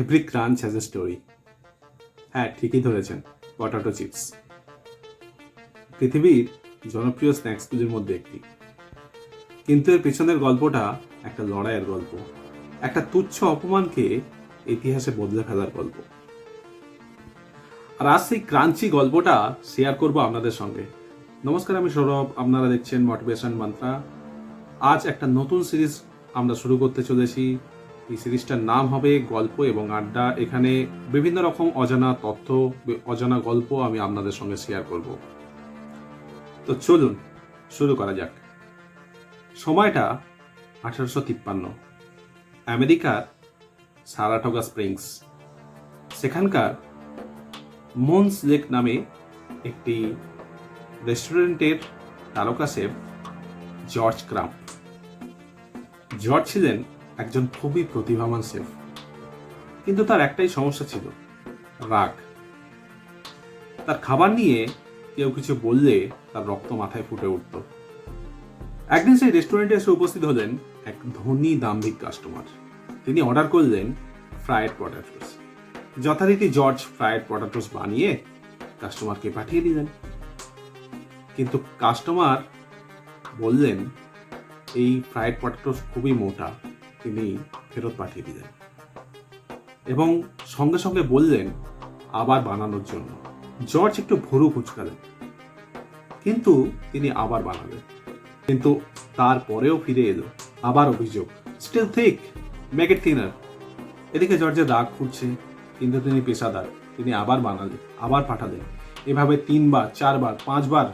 Every crunch has a story. হ্যাঁ, ঠিকই ধরেছেন, পটাটো চিপস পৃথিবীর জনপ্রিয় স্ন্যাক্সগুলির মধ্যে একটি। কিন্তু এর পেছনের গল্পটা একটা লড়াইয়ের গল্প, একটা তুচ্ছ অপমানকে ইতিহাসে বদলে ফেলার গল্প। আর আজ সেই ক্রাঞ্চি গল্পটা শেয়ার করব আপনাদের সঙ্গে। নমস্কার, আমি সৌরভ, আপনারা দেখছেন মোটিভেশন মন্ত্রা। আজ একটা নতুন সিরিজ আমরা শুরু করতে চলেছি। এই সিরিজটার নাম হবে গল্প এবং আড্ডা। এখানে বিভিন্ন রকম অজানা তথ্য, অজানা গল্প আমি আপনাদের সঙ্গে শেয়ার করব। তো চলুন শুরু করা যাক। সময়টা 1853, আমেরিকার সারাটোগা স্প্রিংস। সেখানকার মুনস লেক নামে একটি রেস্টুরেন্টের তারকা শেফ জর্জ ক্রাম। জর্জ ছিলেন একজন খুবই প্রতিভাবান শেফ, কিন্তু তার একটাই সমস্যা ছিল, রাগ। তার খাবার নিয়ে কেউ কিছু বললে তার রক্ত মাথায় ফুটে উঠত। একদিন সেই রেস্টুরেন্টে এসে উপস্থিত হলেন এক ধনী দাম্ভিক কাস্টমার। তিনি অর্ডার করলেন ফ্রায়েড পটাটোস। যথারীতি জর্জ ফ্রায়েড পটাটোস বানিয়ে কাস্টমারকে পাঠিয়ে দিলেন। কিন্তু কাস্টমার বললেন এই ফ্রায়েড পটাটোস খুবই মোটা, তিনি ফেরত পাঠিয়ে দিলেন এবং সঙ্গে সঙ্গে বললেন আবার বানানোর জন্য। জর্জ একটু ভুরু কুঁচকালেন, কিন্তু তিনি আবার বানালেন। কিন্তু তারপরেও ফিরে এলো আবার অভিযোগ, still thick, make it thinner. এদিকে জর্জের রাগ ফুটছে, কিন্তু তিনি পেশাদার, তিনি আবার বানালেন, আবার পাঠালেন। এভাবে 3 বার, 4 বার, 5 বার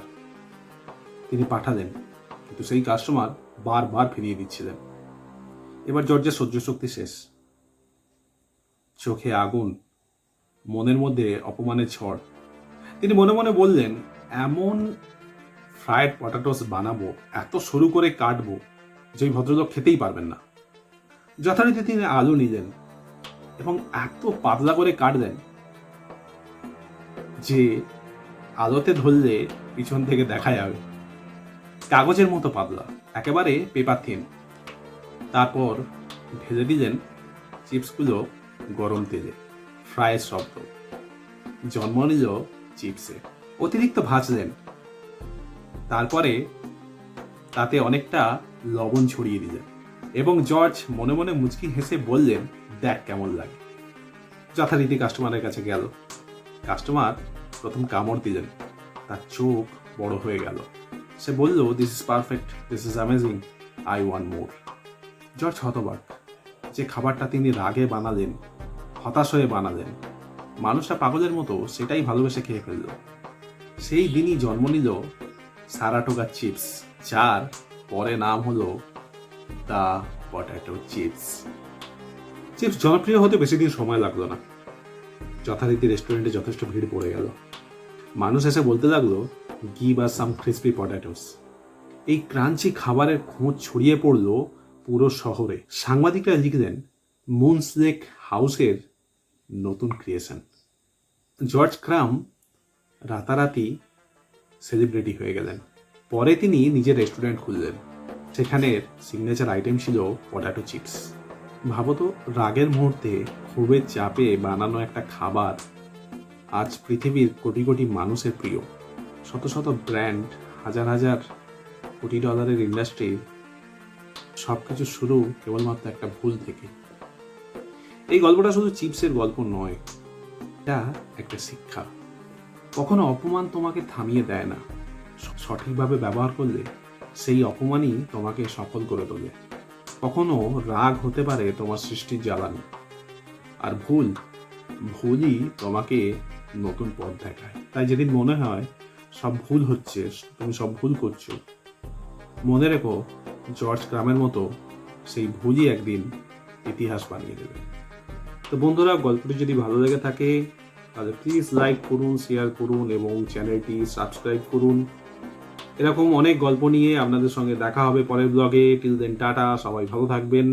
তিনি পাঠালেন, কিন্তু সেই কাস্টমার বারবার ফিরিয়ে দিচ্ছিলেন। এবার জর্জের সহ্য শক্তি শেষ, চোখে আগুন, মনের মধ্যে অপমানের ঝড়। তিনি মনে মনে বললেন, এমন ফ্রায়েড পটাটোস বানাবো, এত সরু করে কাটবো যে ভদ্রলোক খেতেই পারবেন না। যথারীতি তিনি আলু নিলেন এবং এত পাতলা করে কাটলেন যে আলোতে ধরলে পিছন থেকে দেখা যাবে, কাগজের মতো পাতলা, একেবারে পেপার থিন। তারপর ঢেলে দিলেন চিপসগুলো গরম তেলে। ফ্রাইয়ের শব্দ জন্ম নিল চিপসে। অতিরিক্ত ভাজলেন, তারপরে তাতে অনেকটা লবণ ছড়িয়ে দিলেন এবং জর্জ মনে মনে মুচকি হেসে বললেন, দেখ কেমন লাগে। যথারীতি কাস্টমারের কাছে গেল। কাস্টমার প্রথম কামড় দিলেন, তার চোখ বড় হয়ে গেল। সে বলল, this is perfect, this is amazing, I want more. George হতবাক, যে খাবারটা তিনি রাগে বানালেন, হতাশ হয়ে বানালেন, মানুষটা পাগলের মতো সেটাই ভালোবেসে খেয়ে ফেলল। সেই দিনই জন্ম নিল সারাটোগা চিপস, যার পরে নাম হলো দ্য পটাটো চিপস। চিপস জনপ্রিয় হতে বেশি দিন সময় লাগলো না। যথারীতি রেস্টুরেন্টে যথেষ্ট ভিড় পড়ে গেল। মানুষ এসে বলতে লাগলো, গিভ আস সাম ক্রিসপি পটাটোস। এই ক্রাঞ্চি খাবারের খোঁজ ছড়িয়ে পড়ল পুরো শহরে। সাংবাদিকরা লিখলেন, মুনস লেক হাউসের নতুন ক্রিয়েশন। জর্জ ক্রাম রাতারাতি সেলিব্রিটি হয়ে গেলেন। পরে তিনি নিজের রেস্টুরেন্ট খুললেন। সেখানের সিগনেচার আইটেম ছিল পটাটো চিপস। ভাবতো, রাগের মুহূর্তে ক্ষোভের চাপে বানানো একটা খাবার আজ পৃথিবীর কোটি কোটি মানুষের প্রিয়। শত শত ব্র্যান্ড, হাজার হাজার কোটি ডলারের ইন্ডাস্ট্রি, সবকিছু শুরু কেবলমাত্র একটা ভুল থেকে। এই গল্পটা শুধু চিপসের গল্প নয়, এটা একটা শিক্ষা। কখনো অপমান তোমাকে থামিয়ে দেয় না, সঠিকভাবে ব্যবহার করলে সেই অপমানই তোমাকে সফল করে তোলে। কখনো রাগ হতে পারে তোমার সৃষ্টির জ্বালানি, আর ভুলই তোমাকে নতুন পথ দেখায়। তাই যেদিন মনে হয় সব ভুল হচ্ছে, তুমি সব ভুল করছো, মনে রেখো, জর্জ ক্রামের মতো সেই ভুলই একদিন ইতিহাস বানিয়ে দেবে। তো বন্ধুরা, গল্পটি যদি ভালো লেগে থাকে তাহলে প্লিজ লাইক করুন, শেয়ার করুন এবং চ্যানেলটি সাবস্ক্রাইব করুন। এরকম অনেক গল্প নিয়ে আপনাদের সঙ্গে দেখা হবে পরের ব্লগে। টিল দেন টাটা, সবাই ভালো থাকবেন।